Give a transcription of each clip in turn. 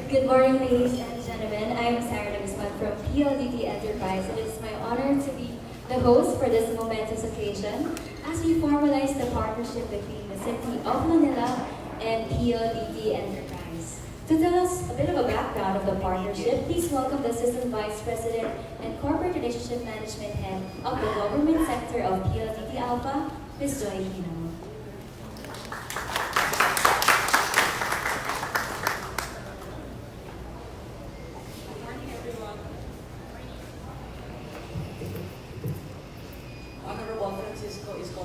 Good morning, ladies and gentlemen. I am Sarah from PLDT Enterprise. It is my honor to be the host for this momentous occasion as we formalize the partnership between the City of Manila and PLDT Enterprise. To tell us a bit of a background of the partnership, please welcome the Assistant Vice President and Corporate Relationship Management Head of the Government Sector of PLDT Alpha, Ms. Joy Hino. Isko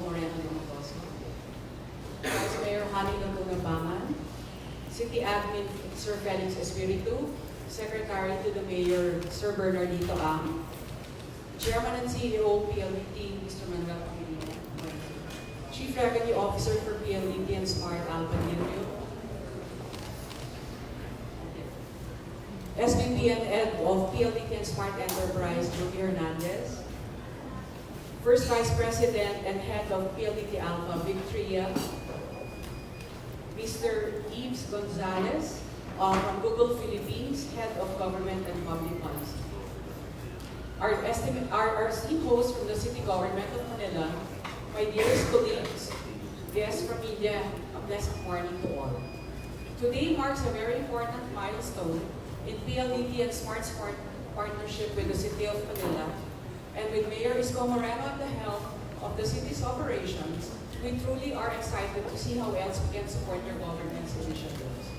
Vice Mayor Manileños, City Admin Sir Felix Espiritu, Secretary to the Mayor Sir Bernardito Ang, Chairman and CEO PLDT Mr. Manuel Pangilinan, Chief Revenue Officer for PLDT and Smart Alpha Nilio, SVP and Head of PLDT and Smart Enterprise Yorme Hernandez, First Vice President and Head of PLDT Alpha Victoria, Mr. Yves Gonzalez from Google Philippines, Head of Government and Public Policy. Our esteemed hosts from the City Government of Manila, my dearest colleagues, guests from media, a pleasant morning to all. Today marks a very important milestone in PLDT and Smart partnership with the City of Manila. And with Mayor Isko at the helm of the city's operations, we truly are excited to see how else we can support your government's initiatives.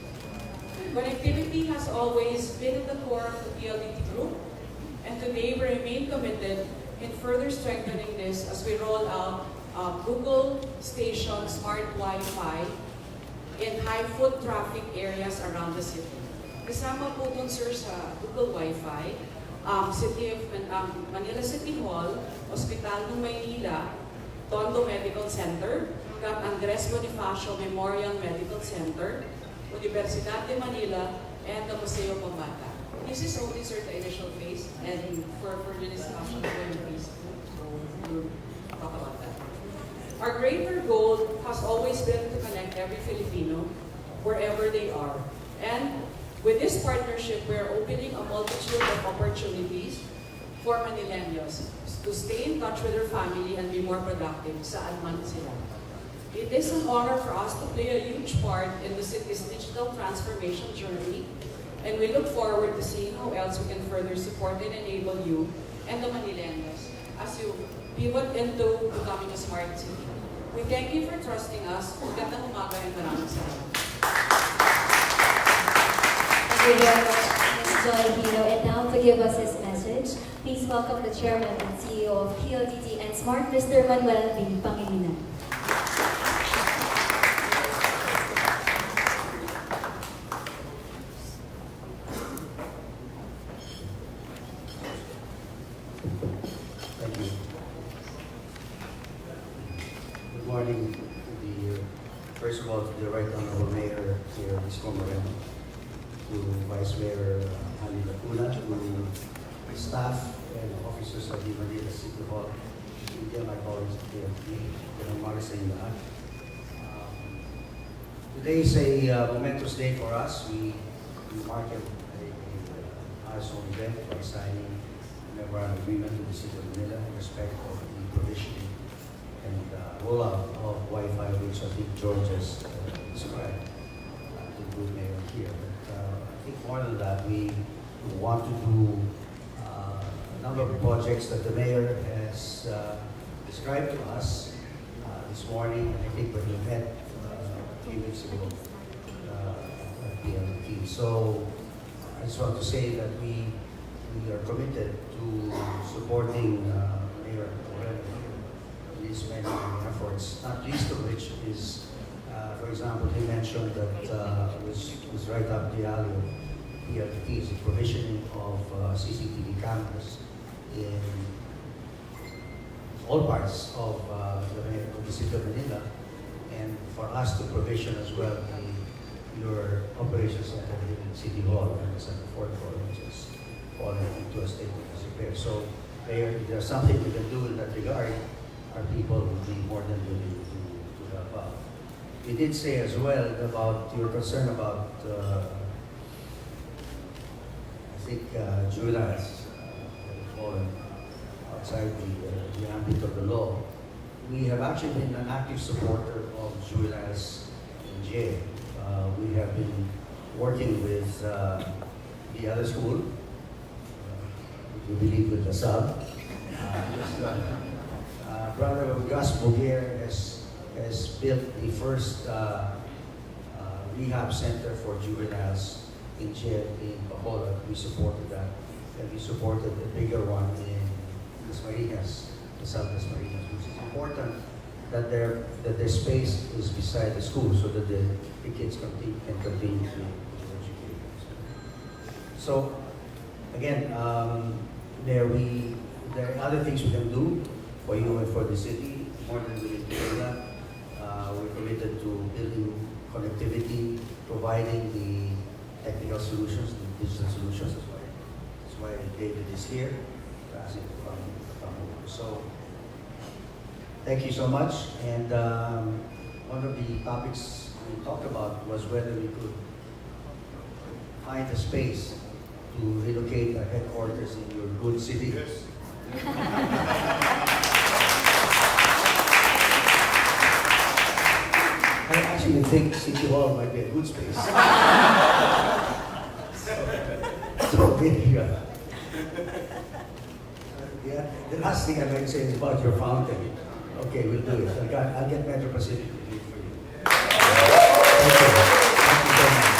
Connectivity has always been at the core of the PLDT group, and today we remain committed in further strengthening this as we roll out Google Station Smart Wi-Fi in high foot traffic areas around the city. Kasama po dun, sir, sa Google Wi-Fi, Manila City Hall, Hospital ng Maynila, Tondo Medical Center, Cap Andres Bonifacio Memorial Medical Center, Universidad de Manila, and the Museo Pambata. This is only, sir, the initial phase, and for the discussion, please talk about that. Our greater goal has always been to connect every Filipino wherever they are, and with this partnership, we are opening a multitude of opportunities for Manileños to stay in touch with their family and be more productive saan man sila. It is an honor for us to play a huge part in the city's digital transformation journey, and we look forward to seeing how else we can further support and enable you and the Manileños as you pivot into becoming a smart city. We thank you for trusting us. Magandang umaga and maraming salamat. Thank you very much, Ms. Joy Hino. And now to give us his message, please welcome the Chairman and CEO of PLDT and Smart, Mr. Manuel Pangilinan. Thank you. Good morning first of all, to the Right Honorable Mayor here, Isko, to Vice Mayor Manileños, to staff and officers of the Manila City Hall, and my colleagues at PLDT, today is a momentous day for us. We mark a milestone event by signing a memorandum agreement with the City of Manila in respect of the provision and rollout of Wi-Fi, which I think George has described, the good mayor here. But I think more than that, we want to do a number of projects that the mayor has described to us this morning, I think when we met 3 weeks ago at PLT. So I just want to say that we are committed to supporting Mayor Moreno in his many efforts, not least of which is, for example, he mentioned that was right up the alley of PLT is the provisioning of CCTV cameras in all parts of the city of Manila, and for us to provision as well your operations center in City Hall and the fourth floor, which is falling into a state of disrepair. So if there's something we can do in that regard, our people will be more than willing to help out. You did say as well about your concern about, I think, juveniles fallen outside the ambit of the law. We have actually been an active supporter of juveniles in jail. We have been working with the other school, we believe with the sub. Brother Gus Boguer has built the first rehab center for juveniles in jail in Bacolod. We supported that, and we supported a bigger one in Manileños, the South Manileños, which is important that their space is beside the school so that the kids can continue to educate. So again, there are other things we can do for you and for the city, more than willing to do that. We're committed to building connectivity, providing the technical solutions, the digital solutions. That's why David is here to ask him to come over. So thank you so much. And one of the topics we talked about was whether we could find a space to relocate our headquarters in your good city. Yes. I actually think City Hall might be a good space. So maybe, the last thing I'm going to say is about your fountain. Okay, we'll do it. I'll get Metro Pacific to do it for you. Thank you. Thank you so much.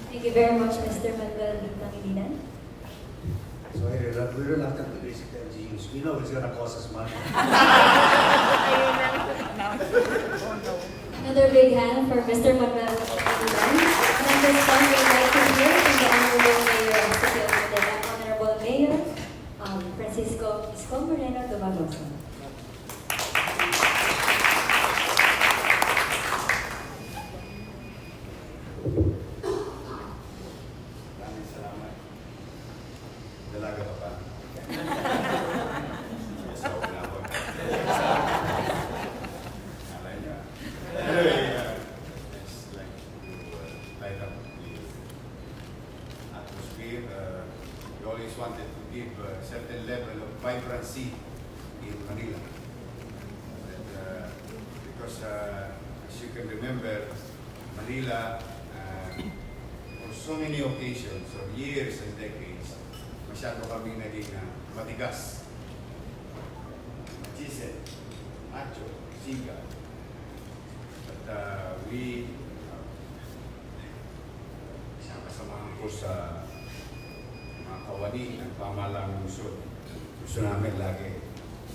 Thank you very much, Mr. Manuel Pangilinan. So we don't have to do basic LGUs. We know it's going to cost us money. Another big hand for Mr. Manuel Pangilinan. And at this time, we would like to hear from the Honorable Mayor of the City of Manila, Honorable Mayor Francisco Isko Moreno Dumagoso. Maraming salamat. Dalaga ka pa. Sa una ako. Alay niya. Anyway, it's like to light up the atmosphere. We always wanted to give a certain level of vibrancy in Manila. And, because as you can remember, Manila, for so many occasions, or years and decades, masyado kami naging matigas. Machisel, macho, siga. But we, isang kasamahan ko sa mga kawani ng pamahalang lungsod. Gusto namin lagi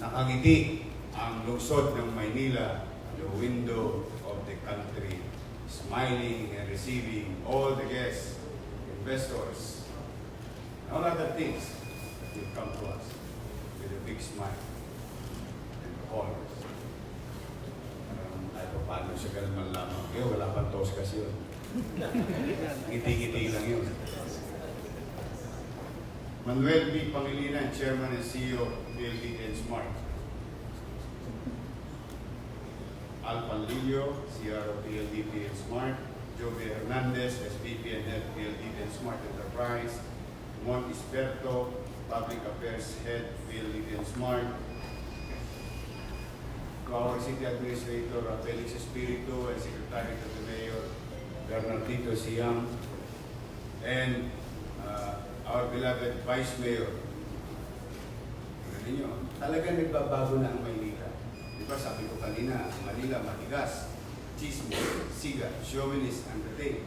nakangiti ang lungsod ng Maynila, the window of the country, smiling and receiving all the guests, investors, and all other things that will come to us with a big smile and colors. Ay pa paano siya ganun man lamang. Wala pang tos kasi yun. Ngiti-ngiti lang yun. Manuel B. Pangilinan, Chairman and CEO of PLDT and Smart. Al Panlilio, CRO PLDT and Smart. Jovi Hernandez, SVP and Head PLDT and Smart Enterprise. Mon Isberto, Public Affairs Head PLDT and Smart. To our City Administrator, Felix Espiritu, and Secretary to the Mayor, Bernardito Siam. And our beloved Vice Mayor, ninyo, talagang nagbabago na ang Maynila. Di ba sabi ko kanina, Manila matigas, chismis, siga, chauvinist, and the thing.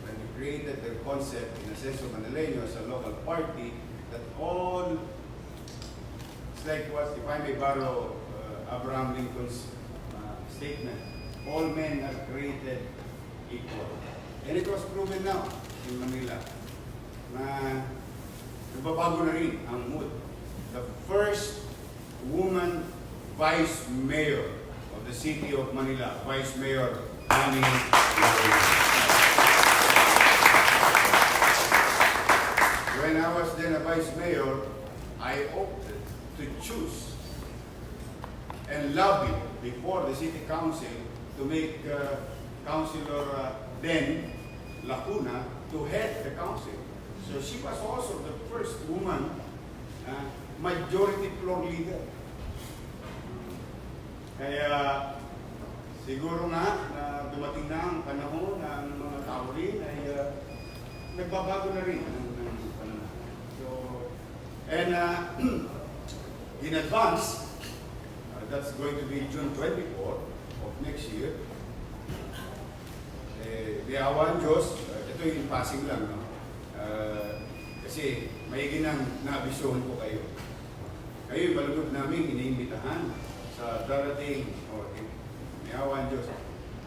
When we created the concept in Ascenso Manileños, a local party, that all, it's like what, if I may borrow Abraham Lincoln's statement, all men are created equal. And it was proven now in Manila na nagbabago na rin ang mood. The first woman vice mayor of the city of Manila, Vice Mayor Manileños. When I was then a vice mayor, I opted to choose and lobby before the city council to make Councilor then Lacuna to head the council. So she was also the first woman majority floor leader. Kaya siguro na dumating na ang panahon na ang mga tao rin ay nagbabago na rin ng panahon. So, and in advance, that's going to be June 24 of next year. Di awan Diyos, ito yung passing lang, no? Kasi may ginang nabisyon ko kayo. Kayo yung balugod namin iniimbitahan sa darating, di awan Diyos,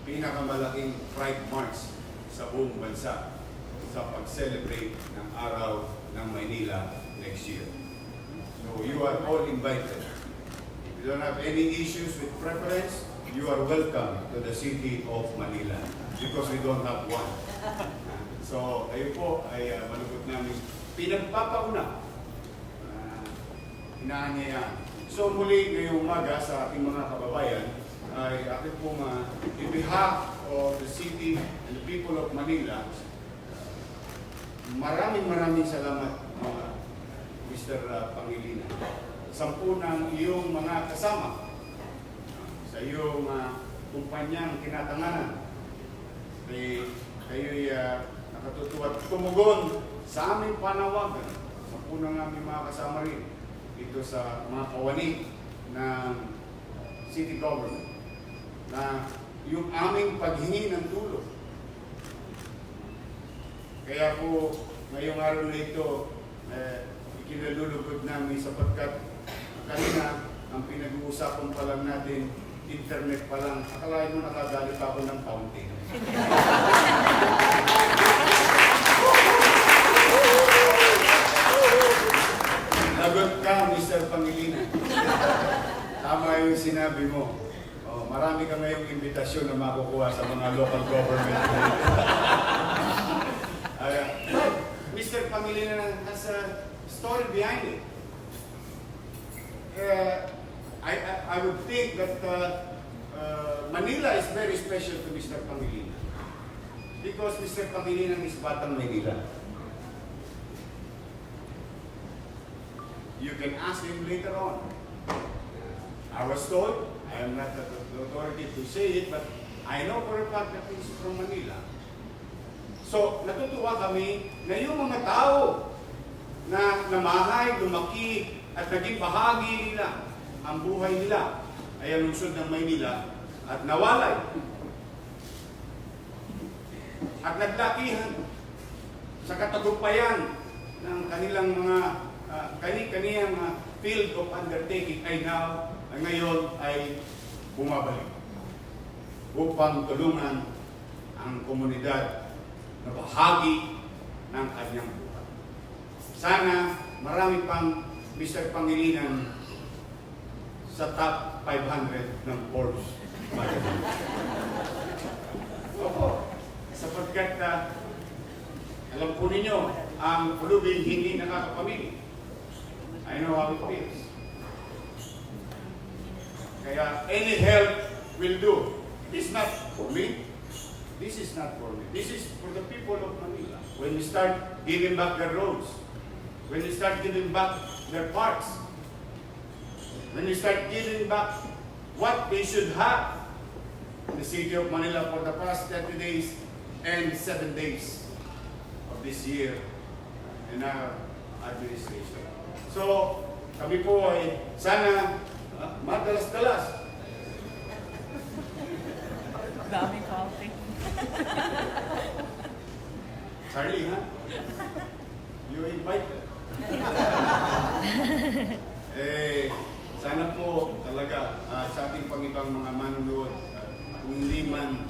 pinakamalaking Pride March sa buong bansa sa pag-celebrate ng araw ng Maynila next year. So you are all invited. If you don't have any issues with preference, you are welcome to the city of Manila because we don't have one. So, kayo po ay malugot namin pinagpapauna. Inaanyayaan. So, muli ngayong umaga sa ating mga kababayan ay akin pong in behalf of the city and the people of Manila, maraming salamat Mr. Pangilinan. 10 ng iyong mga kasama sa iyong kumpanyang kinatanganan. Kayo'y nakatutuwa at tumugon sa aming panawagan. 10 ng aming mga kasama rin dito sa mga kawani ng city government na yung aming paghingi ng tulong. Kaya po, ngayong araw na ito, ikinalulugod namin sapagkat kanina, ang pinag-uusapan pa lang natin, internet pa lang, akalain mo nakagalit ako ng fountain. Lagot ka, Mr. Pangilinan. Tama yung sinabi mo. Marami ka ngayong imbitasyon na makukuha sa mga local government. Mr. Pangilinan has a story behind it. I would think that Manila is very special to Mr. Pangilinan because Mr. Pangilinan is Batang Manila. You can ask him later on. I was told, I am not the authority to say it, but I know for a fact that he's from Manila. So, natutuwa kami na yung mga tao na namahay, lumaki, at naging bahagi nila, ang buhay nila, ay ang lungsod ng Maynila, at nawalay. At naglakihan sa katagumpayan ng kanilang mga kani-kaniyang field of undertaking ay ngayon ay bumabalik upang tulungan ang komunidad na bahagi ng kanyang buhay. Sana marami pang Mr. Pangilinan sa top 500 ng Forbes magazine. Opo, sapagkat alam po ninyo, ang pulubi hindi nakakapamili. I know how it feels. Kaya any help will do. This is not for me. This is not for me. This is for the people of Manila. When we start giving back their roads, when we start giving back their parks, when we start giving back what they should have, the city of Manila for the past 30 days and 7 days of this year in our administration. So, kami po ay sana madalas-dalas. Daming coffee. Charlie, ha? You invite her. Sana po talaga sa ating pangibang mga manunood, kung hindi man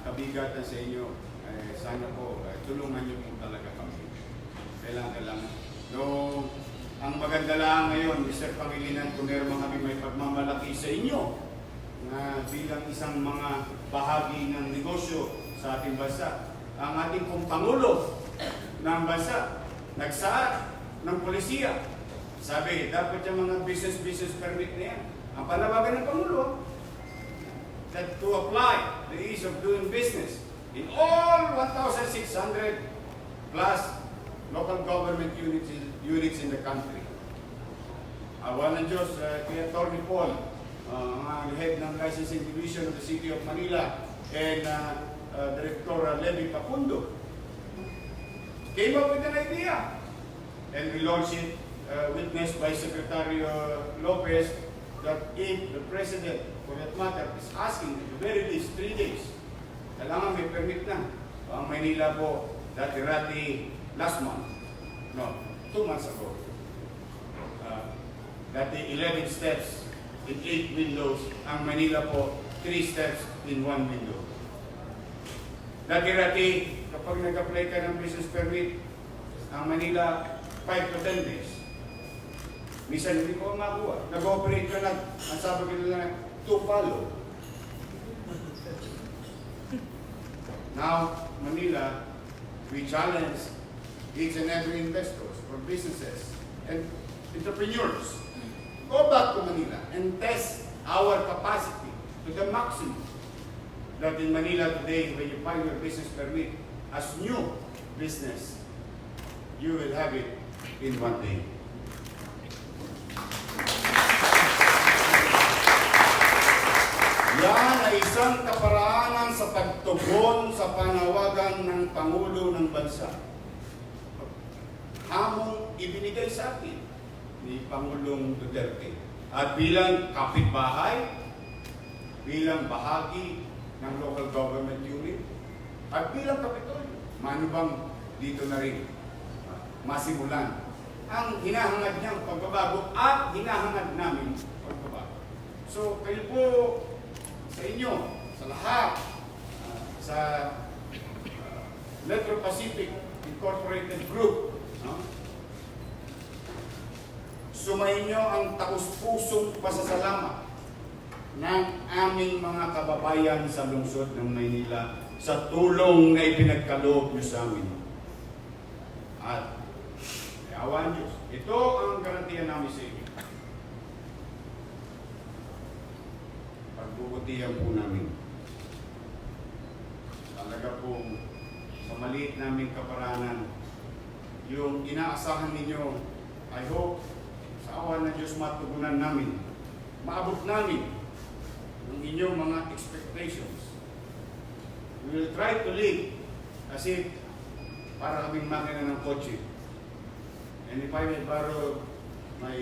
kabigatan sa inyo, sana po tulungan niyo po talaga kami. Kailangan. No, ang maganda lang ngayon, Mr. Pangilinan, kung meron kami may pagmamalaki sa inyo na bilang isang mga bahagi ng negosyo sa ating bansa. Ang ating pong Pangulo ng bansa, nagsaad ng polisiya. Sabi, dapat yung mga business permit na yan. Ang panawagan ng Pangulo, that to apply the ease of doing business in all 1,600 plus local government units in the country. Awan ng Diyos, kay Atty. Paul, ang head ng licensing division of the City of Manila, and Director Levy Pacundo, came up with an idea. And we launched it, witnessed by Secretary Lopez, that if the President, for that matter, is asking at the very least 3 days, kailangan may permit na. Ang Manila po, dati last month, no, 2 months ago, dati 11 steps in 8 windows, ang Manila po, 3 steps in 1 window. Dati, kapag nag-apply ka ng business permit, ang Manila, 5 to 10 days. Minsan hindi ko makuha. Nag-operate ka lang, ang sabi ko nila, to follow. Now, Manila, we challenge each and every investors or businesses and entrepreneurs. Go back to Manila and test our capacity to the maximum. That in Manila today, when you file your business permit as new business, you will have it in 1 day. Yan ay isang kaparaanan sa pagtugon sa panawagan ng Pangulo ng Bansa. Hamong ibinigay sa atin ni Pangulong Duterte. At bilang kapitbahay, bilang bahagi ng local government unit, at bilang Kapitolyo, manubang dito na rin masimulan ang hinahangad niyang pagbabago at hinahangad namin pagbabago. So, kayo po sa inyo, sa lahat, sa Metro Pacific Incorporated Group, no? Sumayin nyo ang taus-pusong pasasalamat ng aming mga kababayan sa lungsod ng Maynila sa tulong na ipinagkaloob nyo sa amin. At awan Diyos, ito ang garantiya namin sa inyo. Pagbubutihan po namin. Talaga po sa maliit naming kaparanan, yung inaasahan ninyo, I hope, sa awan ng Diyos matugunan namin, maabot namin ang inyong mga expectations. We will try to live as if para kaming makina ng kotse. And if I may borrow my,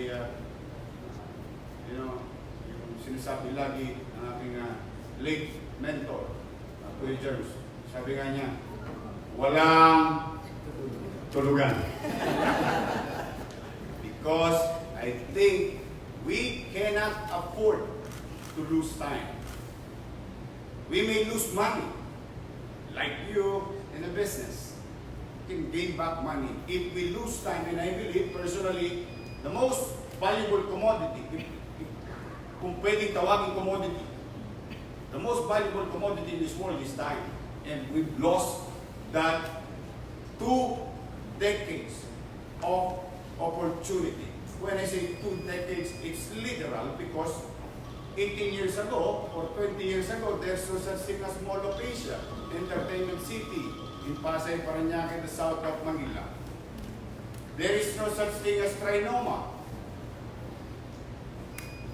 yung sinasabi lagi ng aking late mentor, Kuya Jerms, sabi nga niya, walang tulugan. Because I think we cannot afford to lose time. We may lose money, like you in a business. You can gain back money. If we lose time, and I believe personally, the most valuable commodity, kung pwedeng tawagin commodity, the most valuable commodity in this world is time. And we've lost that 2 decades of opportunity. When I say 2 decades, it's literal because 18 years ago or 20 years ago, there's no such thing as Mall of Asia, Entertainment City, in Pasay, Parañaque, the south of Manila. There is no such thing as Trinoma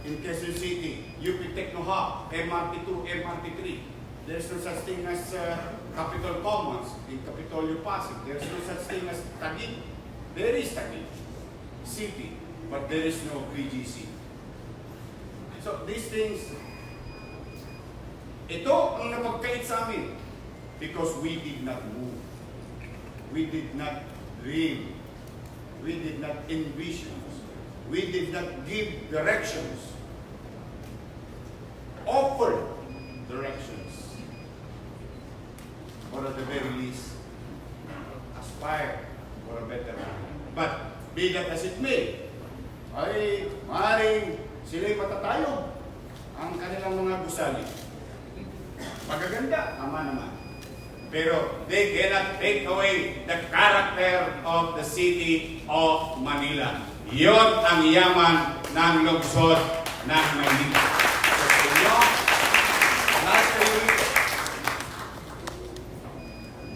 in Quezon City, UP Techno Hub, MRT2, MRT3. There's no such thing as Capitol Commons in Capitolio Pasig. There's no such thing as Taguig. There is Taguig City. but there is no PGC. So these things, ito ang napagkait sa amin because we did not move. We did not dream. We did not envision. We did not give directions. Offer directions. Or at the very least, aspire for a better life. But be that as it may, ay maaaring sila'y matatayog ang kanilang mga gusali. Magaganda, tama naman. Pero they cannot take away the character of the city of Manila. Yon ang yaman ng lungsod ng Maynila. So sa inyo, lahat kayo rito,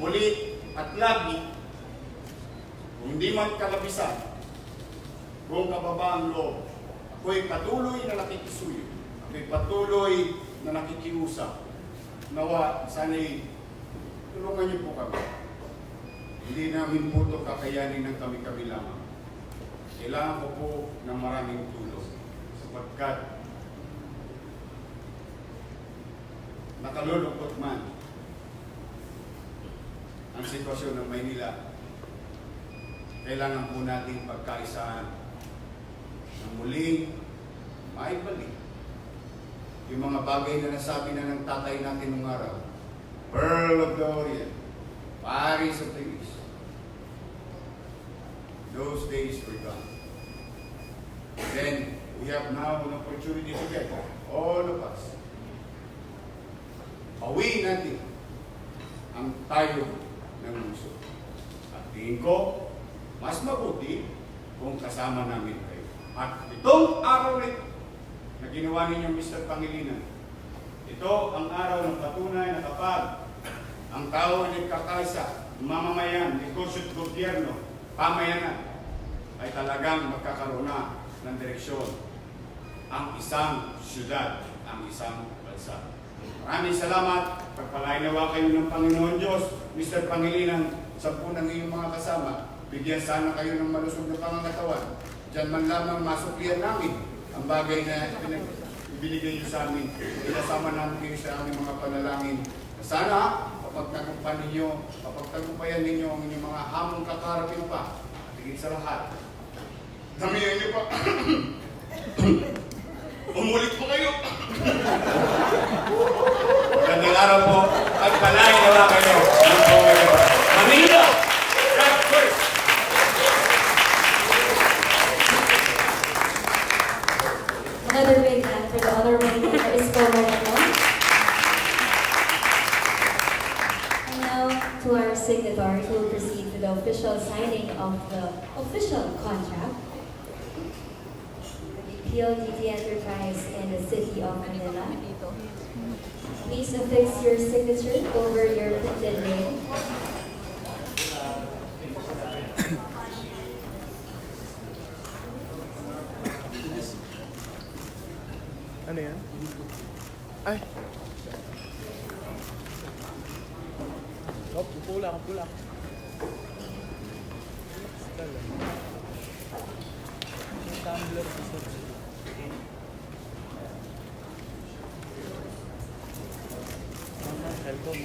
muli at lagi, kung hindi man kalabisan, kung kababa ang loob, ako'y patuloy na nakikisuyo, ako'y patuloy na nakikiusap. Nawa, sana'y tulungan niyo po kami. Hindi namin po ito kakayanin ng kami-kami lamang. Kailangan ko po ng maraming tulong sapagkat nakalulungkot man ang sitwasyon ng Maynila. Kailangan po natin pagkaisaan na muling maibalik yung mga bagay na nasabi na ng tatay natin nung araw. Pearl of the Orient, Paris of the East. Those days were gone. Then, we have now an opportunity together, all of us. Pawiin natin ang tayo ng lungsod. At tingin ko, mas mabuti kung kasama namin kayo. At itong araw na ginawa ninyo, Mr. Pangilinan, ito ang araw ng patunay na kapag ang tao ay nagkakaisa, mamamayan, negosyo at gobyerno, pamayanan, ay talagang magkakaroon na ng direksyon ang isang syudad, ang isang bansa. Maraming salamat. Pagpalain nawa kayo ng Panginoon Diyos, Mr. Pangilinan, sa punang iyong mga kasama. Bigyan sana kayo ng malusog na pangangatawan. Diyan man lamang masuklian namin ang bagay na binigay niyo sa amin. Pinasama namin kayo sa aming mga panalangin. Sana, kapagtagumpayan ninyo ang inyong mga hamong kakarapin pa. At higit sa lahat, damihan niyo pa. Umulit po kayo. Magandang araw po at palain nawa kayo. Manila! God first! Another big hand for the Honorable Mayor Isko. And now to our signatories, we'll proceed to the official signing of the official contract. PLDT Enterprise in the City of Manila. Please affix your signature over your printed name. Ano yan? Ay! Oh, pula. Tumbler sa Welcome.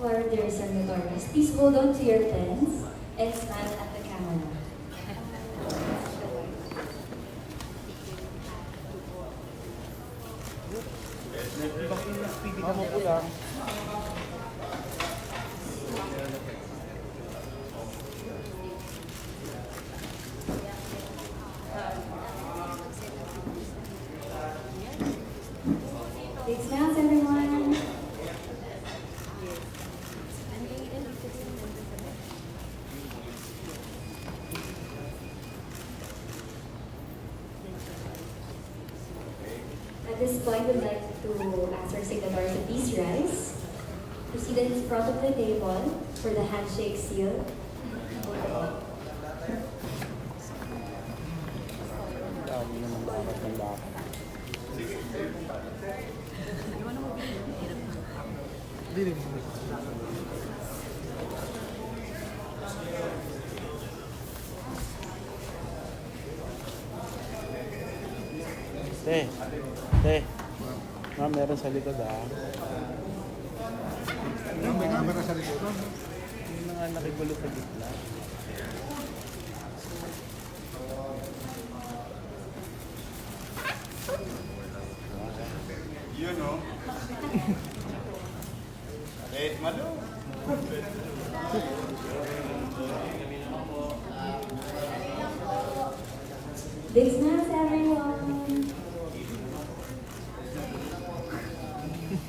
Our dear signatories, please hold on to your pens and smile at the camera. Bakit yung speedy ka mo pula? point, we'd like to ask our signatories to please rise. Proceed in front of the table for the handshake seal. Te. Ma'am, meron sa likod May camera sa likod. Yung mga nakigulo sa gitna. Yun, no? Malo. Big smiles, everyone!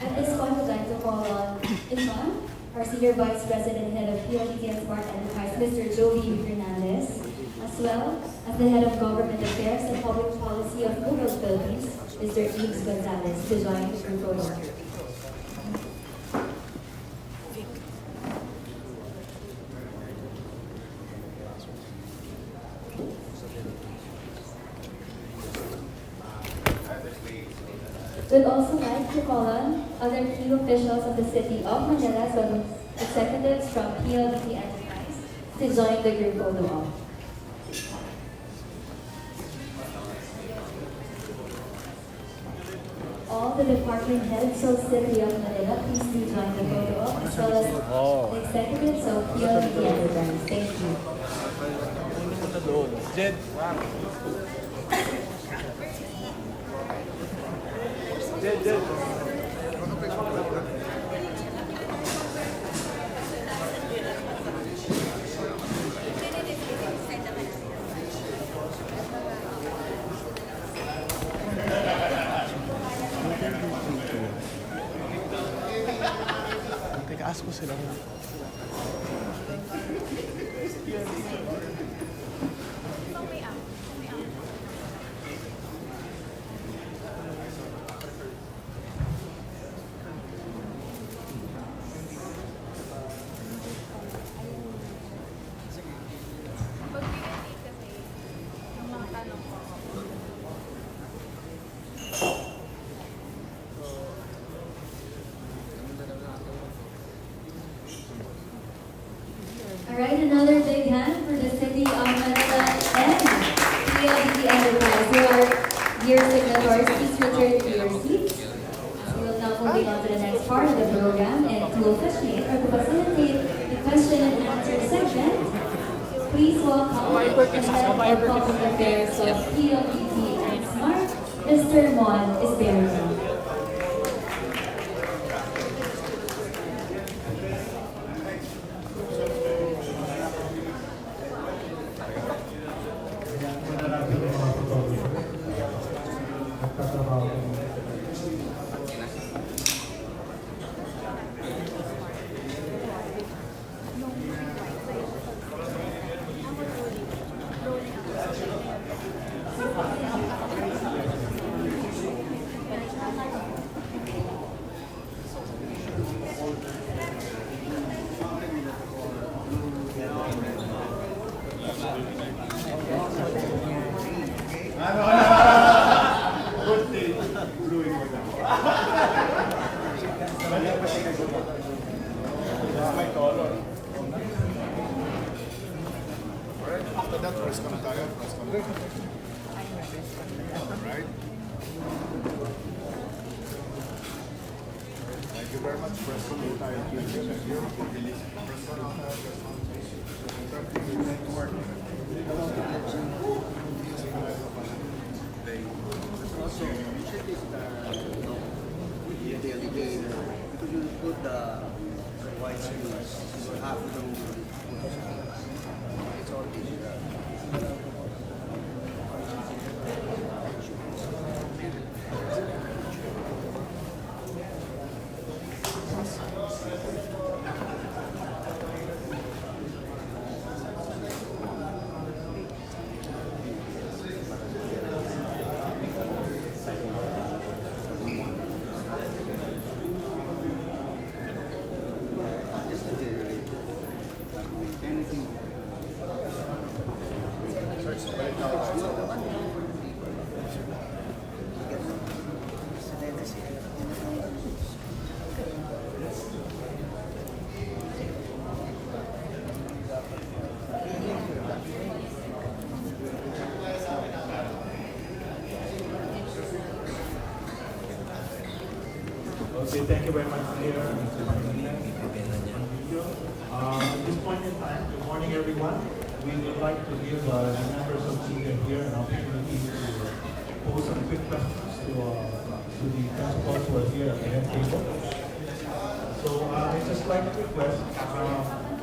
At this point, we'd like to call on Isko, our Senior Vice President and Head of PLDT and Smart Enterprise, Mr. Joey Hernandez, as well as the Head of Government Affairs and Public Policy of Google Philippines, Mr. Isko Gonzalez, to join the group photo. We'd also like to call on other key officials of the City of Manila, so executives from PLDT Enterprise, to join the group photo op. All the department heads of City of Manila, please do join the photo op, as well as the executives of PLDT Enterprise. Thank you. Jed. Jed. Teka, ask ko sila. Alright, another big hand for the City of Manila and PLDT Enterprise, who are dear signatories. Please return to your seats. We will now move on to the next part of the program, and to officiate or to facilitate the question and answer segment, please welcome the Head of Public Affairs of PLDT and Smart, Mr. Mon Isberto. After that, press ka na tayo. Alright. Thank you very much. Press ka na tayo. Press ka na Also, you should take the alligator, because you put the white screws, you have to it's all digital. Okay, thank you very much, Mayor. At this point in time, good morning, everyone. We would like to give the members of media here an opportunity to pose some quick questions to the principals who are here at the head table. So I just like to request the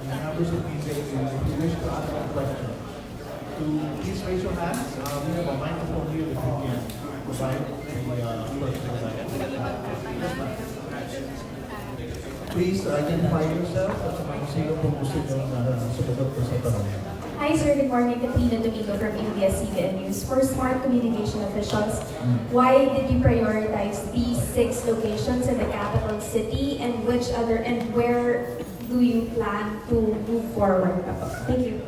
members of media, if you wish to ask a question, to please raise your hands. We have a microphone here if you can provide Please identify yourself at saka kung sino po gusto nyo na sumagot po sa tanong. Hi sir, good morning. Katrina Domingo from ABS-CBN News. For smart communication officials, why did you prioritize these 6 locations in the capital city, and where do you plan to move forward? Thank you.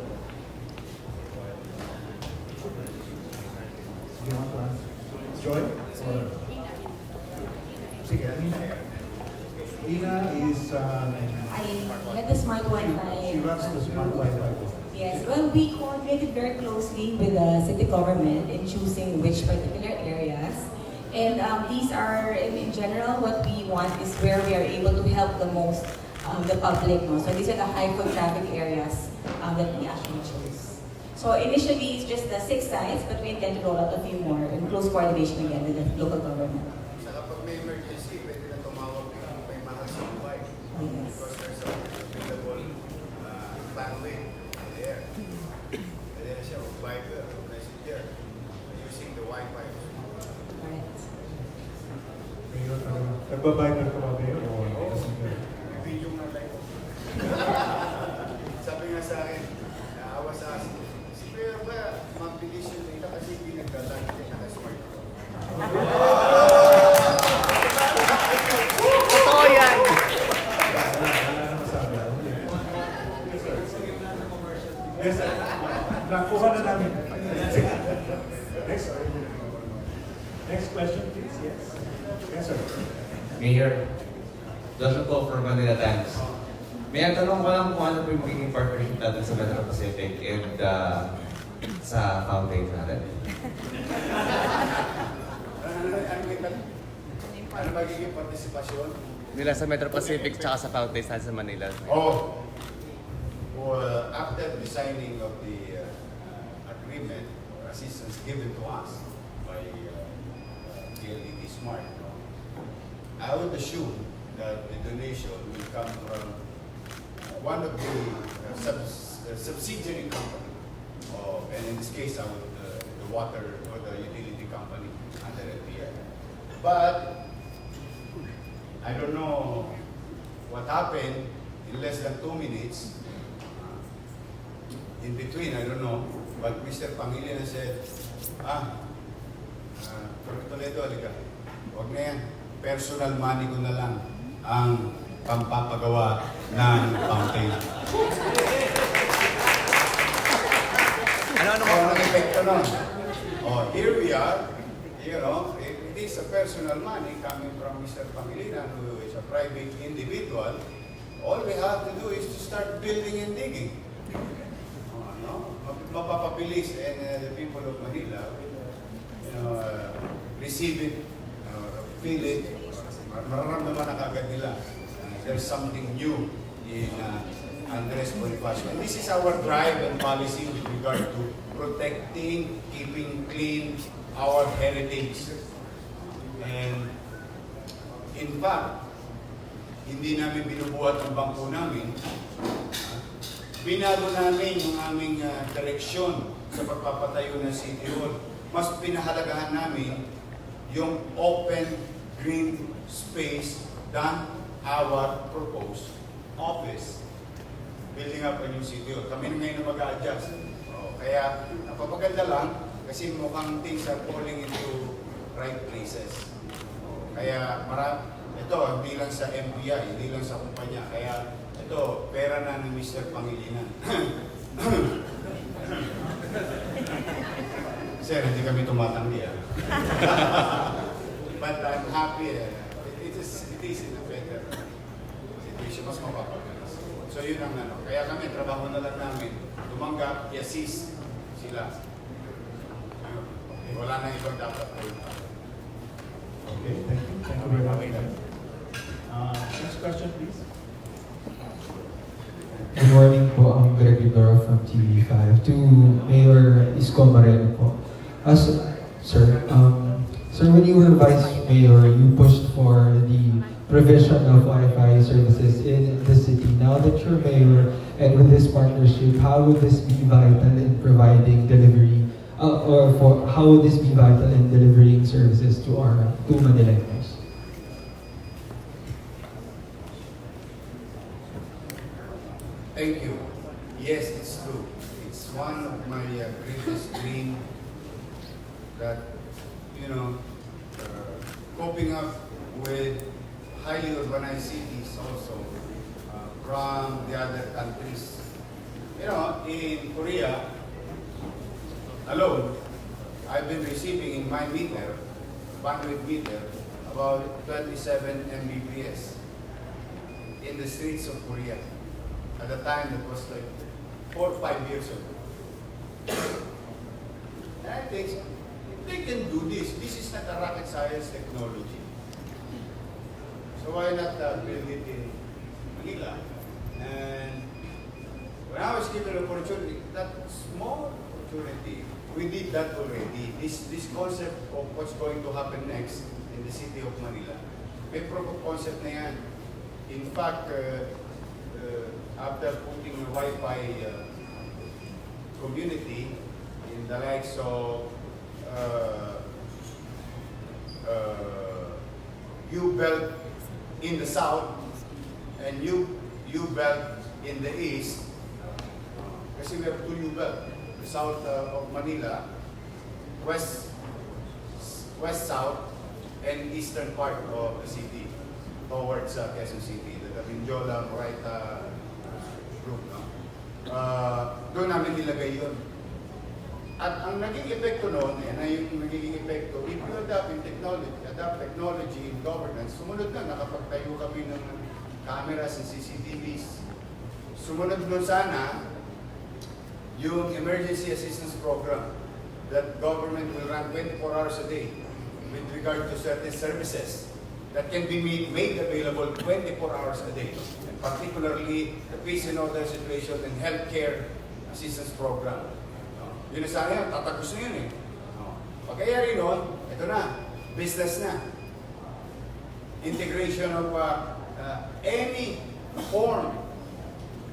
Do you want to ask? Joy? Sige, Alina. Alina is... I get the smart Wi-Fi. She runs the smart Wi-Fi. Yes, well, we coordinated very closely with the city government in choosing which particular areas. And these are, in general, what we want is where we are able to help the most the public. No? So these are the high foot traffic areas that we actually chose. So initially, it's just the 6 sites, but we intend to roll out a few more in close coordination again with the local government. Saka pag may emergency, pwede na tumawag kung may mahasaway. Yes. Because there's a available bandwidth there. Pwede na siya mag-Viber o Messenger using the Wi-Fi. Correct. Nagbabinder ka ba, Mayor? May video nga live. Sabi nga sa akin, naawa sa akin, si Mayor ba, mabilis yung data kasi hindi nagdadaan siya naka-smartphone. Totoo yan! Yes, sir. Nakuha na namin. Next question, please. Yes. Yes, sir. Mayor, doesn't go for Manila Times. May tanong ko lang kung ano po yung magiging partnership natin sa Metro Pacific and sa fountain natin. Ano magiging partisipasyon? Nila sa Metro Pacific tsaka sa fountains natin sa Manila. Oh, well, after the signing of the agreement or assistance given to us by PLDT Smart, I would assume that the donation will come from one of the subsidiary company, and in this case, I would the water or the utility company under NPR. But I don't know what happened in less than 2 minutes. In between, I don't know. But Mr. Pangilinan said, Toledo, halika. Huwag na yan. Personal money ko na lang ang pampapagawa ng fountain. Ano ang epekto nun? Oh, here we are. You know, it is a personal money coming from Mr. Pangilinan, who is a private individual. All we have to do is to start building and digging. Mapapabilis, and the people of Manila will receive it, feel it, mararamdaman na kagad nila. There's something new in Andres Bonifacio. And this is our drive and policy with regard to protecting, keeping clean our heritage. And in fact, hindi namin binubuhat ang bangko namin. Binago namin yung aming direksyon sa pagpapatayo ng City Hall. Mas pinahalagahan namin yung open green space than our proposed office. Building up a new City Hall. Kami ngayon na mag-a-adjust. Kaya napapaganda lang kasi mukhang things are falling into right places. Kaya ito, hindi lang sa MPI, hindi lang sa kumpanya. Kaya ito, pera na ni Mr. Pangilinan. Sir, hindi kami tumatanggi. But I'm happy. It is in a better situation. Mas mapapagalas. So yun ang ano. Kaya kami, trabaho na lang namin. Tumanggap, i-assist sila. Wala na ibang dapat po. Okay, thank you. Thank you very much. Next question, please. Good morning po, I'm Gregory Doro from TV5. To Mayor Isko po. Sir, when you were Vice Mayor, you pushed for the provision of Wi-Fi services in the city. Now that you're Mayor and with this partnership, how would this be vital in providing delivery, how would this be vital in delivering services to Manileños? Thank you. Yes, it's true. It's one of my greatest dream that, coping up with highly urbanized cities also from the other countries. In Korea alone, I've been receiving in my meter, bandwidth meter, about 27 Mbps in the streets of Korea. At the time, that was like 4 or 5 years ago. And I think if they can do this, this is not a rocket science technology. So why not build it in Manila? And when I was given an opportunity, that small opportunity, we did that already. This concept of what's going to happen next in the city of Manila, may proof of concept na yan. In fact, after putting a Wi-Fi community in the likes of U-Belt in the south and U-Belt in the east, kasi we have two U-Belt, the south of Manila, west-south, and eastern part of the city towards Quezon City, the Mindiola, Moraita group. Doon namin nilagay yun. At ang naging epekto noon, yung naging epekto, if you adapt technology in governance, sumunod na, nakapagtayo kami ng cameras and CCTVs. Sumunod nun sana, yung emergency assistance program that government will run 24 hours a day with regard to certain services that can be made available 24 hours a day, and particularly the peace and order situation and healthcare assistance program. Yun na sana yan, tatagos na yun eh. Pagkayari nun, ito na, business na. Integration of any form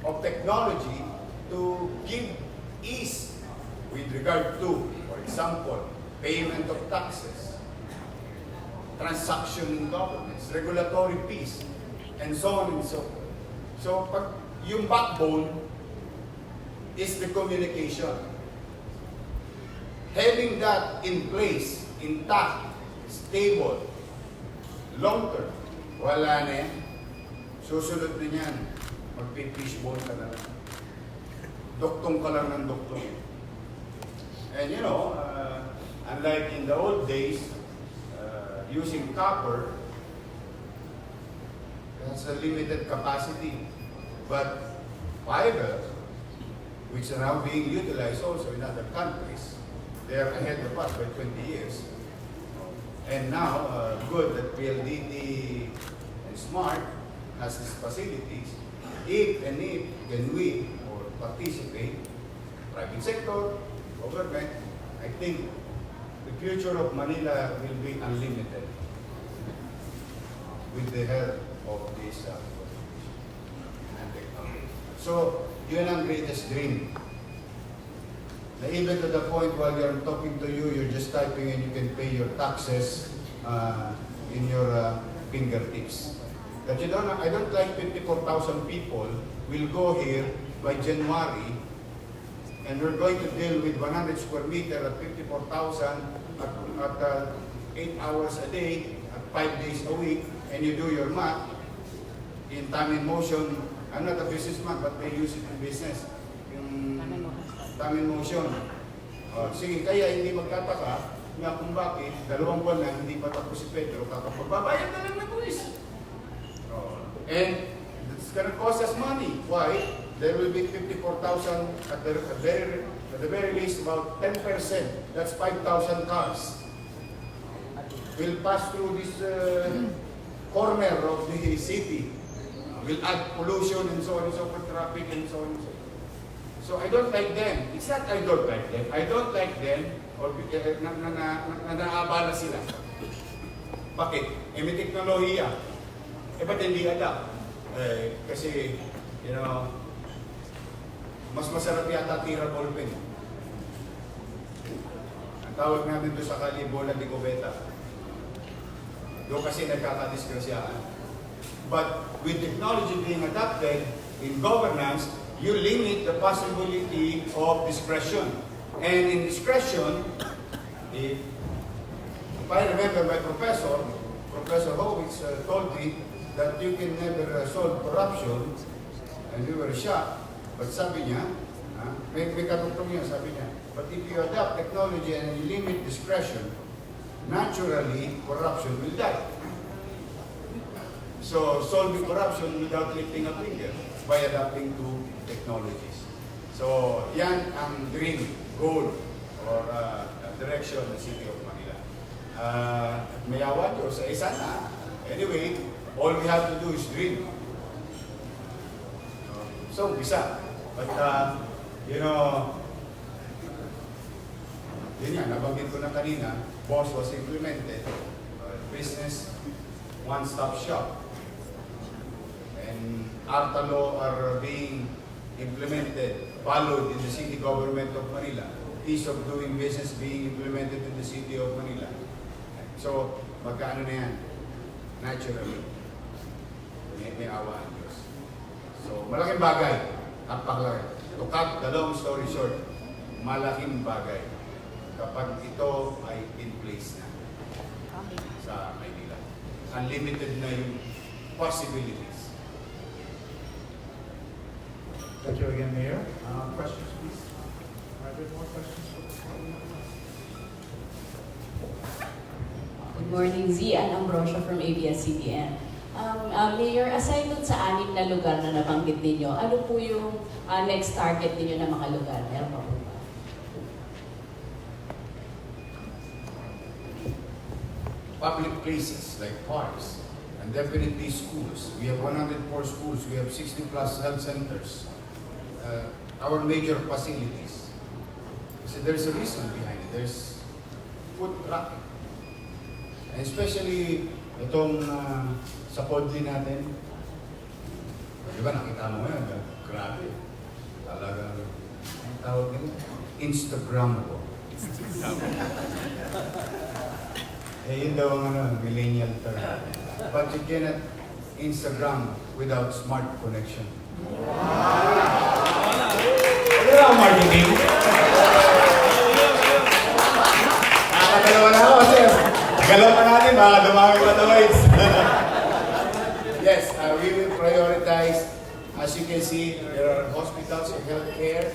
of technology to give ease with regard to, for example, payment of taxes, transaction in governments, regulatory peace, and so on and so forth. So, yung backbone is the communication. Having that in place, intact, stable, long-term, wala na yan. Susunod na yan, magpipishbone ka na lang. Doktong ka lang ng doktong. And unlike in the old days, using copper, has a limited capacity. But fiber, which are now being utilized also in other countries, they are ahead of us by 20 years. And now, good that PLDT and SMART has these facilities. If can we or participate, private sector, government, I think the future of Manila will be unlimited with the help of this and technology. So, yun ang greatest dream. Na even to the point while you're talking to you, you're just typing and you can pay your taxes in your fingertips. But I don't like 54,000 people will go here by January, and we're going to deal with 100 square meter at 54,000 at 8 hours a day, at 5 days a week, and you do your math in time and motion. I'm not a businessman, but they use it in business. Yung time and motion. Sige, kaya hindi magtataka na kung bakit 2 buwan na hindi pa tapos si Pedro, kakapagbabayad na lang na buwis. And it's gonna cost us money. Why? There will be 54,000 at the very least, about 10%. That's 5,000 cars. Will pass through this corner of the city. will add pollution and so on and so forth, traffic and so on and so forth. So I don't like them. It's not I don't like them. I don't like them or naabala sila. Bakit? May teknolohiya. Ba't hindi adapt? Kasi, you know, mas masarap yata tira ballpen. Ang tawag namin doon sa kali, bola de cubeta. Doon kasi nagkakadisgrasyaan. But with technology being adopted in governance, you limit the possibility of discretion. And in discretion, if I remember my professor, Professor Howitz told me that you can never solve corruption, and we were shocked. But sabi niya, may katutong niya, sabi niya, but if you adopt technology and you limit discretion, naturally, corruption will die. So, solving corruption without lifting a finger by adapting to technologies. So, yan ang dream, goal, or direction ng City of Manila. May awa Diyos, sana. Anyway, all we have to do is dream. So, bisa. But, you know, yun yan, nabanggit ko na kanina, BOSS was implemented, business one-stop shop. And ARTA law are being implemented, followed in the city government of Manila. Ease of doing business being implemented in the city of Manila. So, magkaano na yan? Naturally. May awa ang Diyos. So, malaking bagay. Napakalaki. To cut the long story short, malaking bagay kapag ito ay in place na sa Maynila. Unlimited na yung possibilities. Thank you again, Mayor. Questions, please? Are there more questions? Good morning, Zian Ambrosio from ABS-CBN. Mayor, aside dun sa 6 na lugar na nabanggit ninyo, ano po yung next target ninyo na mga lugar? Meron pa po ba? Public places like parks and definitely schools. We have 104 schools. We have 60 plus health centers. Our major facilities. So there's a reason behind it. There's foot traffic. And especially itong sa podli natin. Di ba nakita mo ngayon? Grabe. Talaga. Ang tawag nila? Instagrammable. Yun daw ang millennial term. But you cannot Instagram without smart connection. Ano lang ang marketing? Nakakadalawa na ako, sir. Galaw pa natin, baka dumami pa the lights. Yes, we will prioritize. As you can see, there are hospitals, healthcare,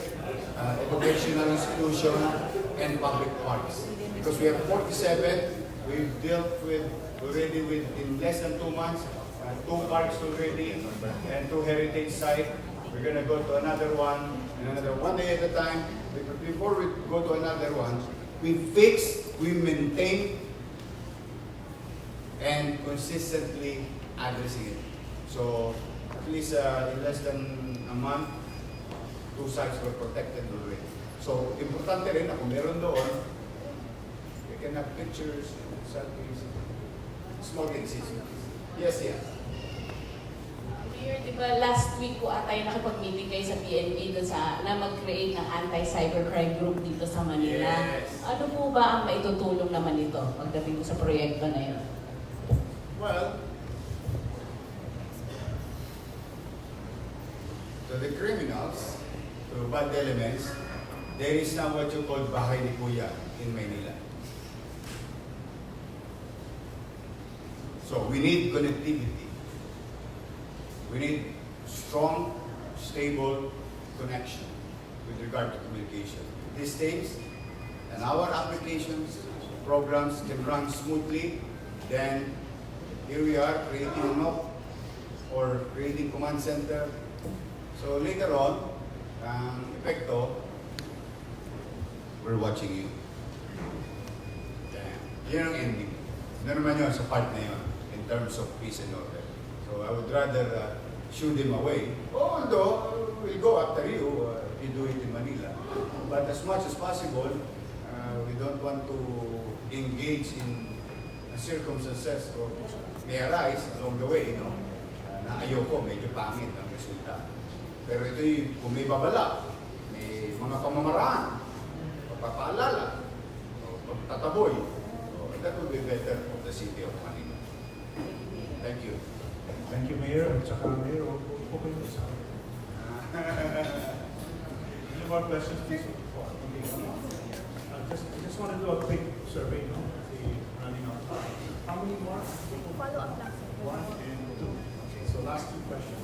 educational institution, and public parks. Because we have 47, we've dealt with already in less than 2 months, 2 parks already, and 2 heritage sites. We're going to go to another one, and another one day at a time. Before we go to another one, we fix, we maintain, and consistently addressing it. So, at least in less than a month, 2 sites were protected already. So, importante rin na kung meron doon, we can have pictures, selfies, small things. Yes, yeah. Mayor, di ba last week po atay nakipag-meeting kayo sa PNP doon na mag-create ng anti-cybercrime group dito sa Manila. Yes. Ano po ba ang maitutulong naman ito pagdating sa proyekto na yun? Well, to the criminals, to bad elements, there is now what you call bahay ni Kuya in Manila. So we need connectivity. We need strong, stable connection with regard to communication. These things and our applications, programs can run smoothly, then here we are creating a NOC or creating command center. So later on, epekto, we're watching you. Yan ang ending. Ano naman yun sa part na yun in terms of peace and order. So I would rather shoo them away. Although we'll go after you if you do it in Manila. But as much as possible, we don't want to engage in circumstances or may arise along the way, na ayoko, medyo pangit ang resulta. Pero ito'y kung may babala, may mga pamamaraan, papapaalala, o tataboy, that will be better for the city of Manila. Thank you. Thank you, Mayor. At saka, Mayor, po kayo sa any more questions, please? Okay. I just want to do a quick survey, running out of time. How many more? Follow-up lang. 1 and 2. Okay, so last 2 questions.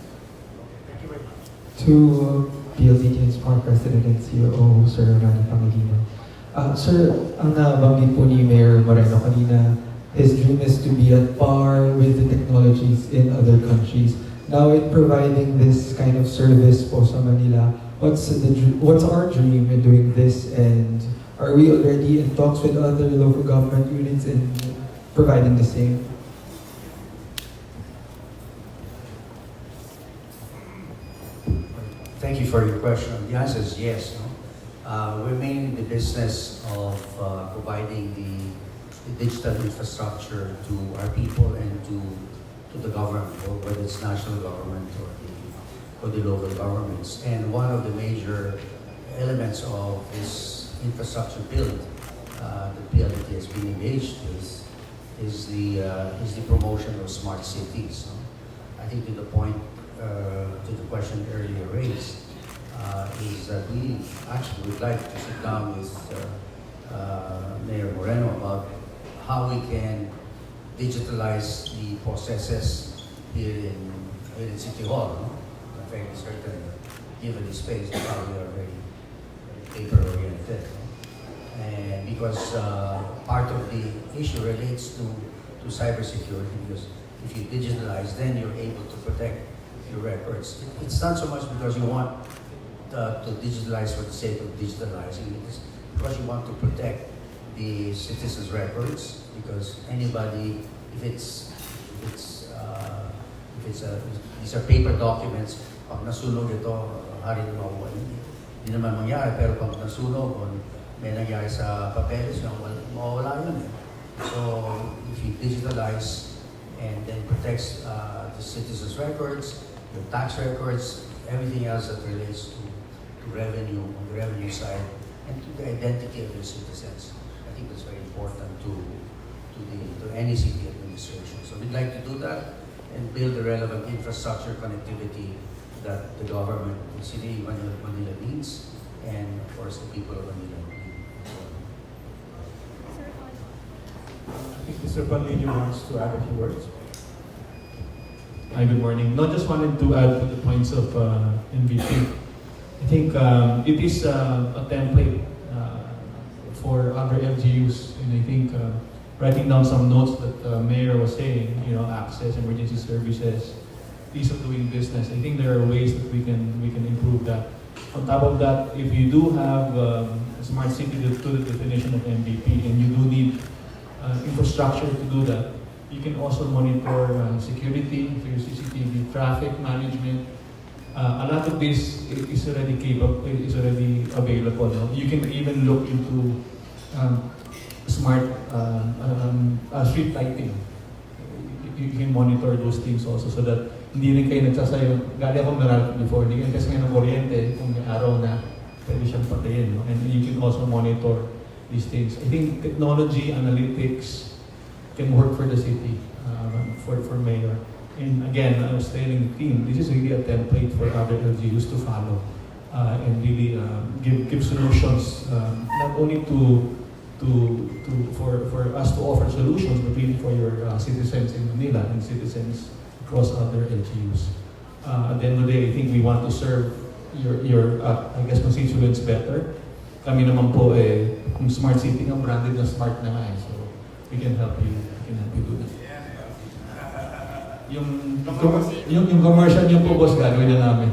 Okay, thank you very much. To PLDT and Smart President and CEO, Sir Manny Pangilinan. Sir, ang nabanggit po ni Mayor Moreno kanina, his dream is to be at par with the technologies in other countries. Now, in providing this kind of service po sa Manila, what's our dream in doing this, and are we already in talks with other local government units in providing the same? Thank you for your question. The answer is yes. We're mainly in the business of providing the digital infrastructure to our people and to the government, whether it's national government or the local governments. And one of the major elements of this infrastructure build that PLDT has been engaged with is the promotion of smart cities. I think to the point, to the question earlier raised, is that we actually would like to sit down with Mayor Moreno about how we can digitalize the processes here in City Hall. I'm fairly certain, given the space, we probably are very paper-oriented. And because part of the issue relates to cybersecurity, because if you digitalize, then you're able to protect your records. It's not so much because you want to digitalize for the sake of digitalizing, it's because you want to protect the citizens' records, because anybody, these are paper documents, pag nasunog ito, hari na makuha. Hindi naman mangyari, pero pag nasunog, kung may nangyari sa papeles, mawawala yun. So, if you digitalize and then protects the citizens' records, your tax records, everything else that relates to revenue on the revenue side, and to the identity of your citizens. I think that's very important to any city administration. So we'd like to do that and build the relevant infrastructure connectivity that the government, the city of Manila needs, and of course the people of Manila need. I think Mr. Panlilio wants to add a few words. Hi, good morning. No, just wanted to add to the points of MVP. I think it is a template for other LGUs, and I think writing down some notes that the mayor was saying, access, emergency services, ease of doing business. I think there are ways that we can improve that. On top of that, if you do have a smart city to the definition of MVP, and you do need infrastructure to do that, you can also monitor security through CCTV, traffic management. A lot of this is already capable, is already available. No? You can even look into smart street lighting. You can monitor those things also, so that hindi rin kayo nagsasayo. Gali akong naral before, hindi kayo kasi ng kuryente, kung may araw na, pwede siyang patayin. No? And you can also monitor these things. I think technology, analytics can work for the city, for mayor. And again, I was telling the team, this is really a template for other LGUs to follow and really give solutions, not only for us to offer solutions, but really for your citizens in Manila and citizens across other LGUs. At the end of the day, I think we want to serve your constituents better. Kami naman po kung smart city nga, branded na smart na nga so we can help you do that. Yung commercial niyo po, boss, gagawin na namin.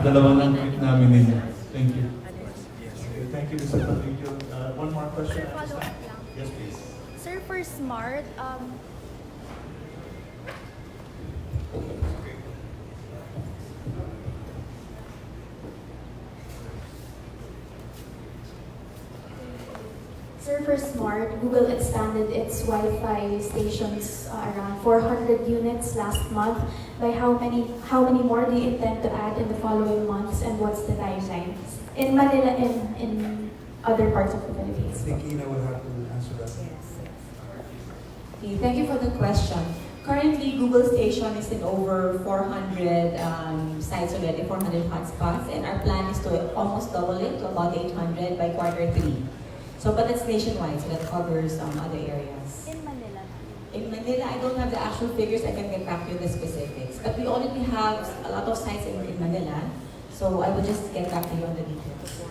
Dalawa ng tweet namin ninyo. Thank you. Okay, thank you, Mr. Panlilio. One more question. Yes, please. Sir, for smart, Sir, for Smart, Google expanded its Wi-Fi stations around 400 units last month. By how many more do you intend to add in the following months, and what's the timeline? In Manila and in other parts of the Philippines. I think Ina will have to answer that. Okay, thank you for the question. Currently, Google Station is in over 400 sites already, 400 hotspots, and our plan is to almost double it to about 800 by Q3. So, but that's nationwide, so that covers other areas. In Manila? In Manila, I don't have the actual figures. I can get back to you the specifics. But we already have a lot of sites in Manila, so I will just get back to you on the details.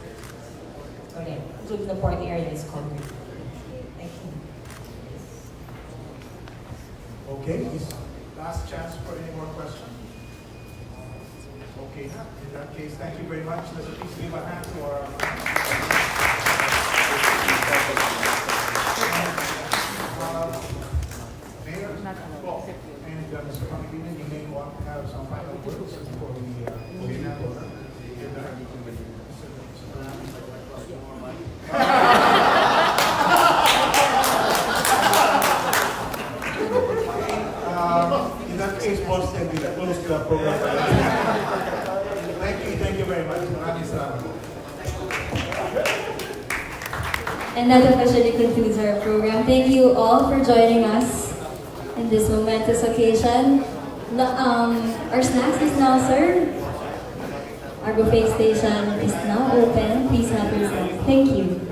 Okay, including the port area is covered. Thank you. Okay, is last chance for any more questions? Okay, in that case, thank you very much. Let's please give a hand to our Mayor, well, and Mr. Pangilinan, you may want to have some final words before we hand over. In that case, boss, then we close the program. Thank you very much. Maraming salamat. And that officially concludes our program. Thank you all for joining us in this momentous occasion. Our snacks is now served. Our buffet station is now open. Please help yourself. Thank you.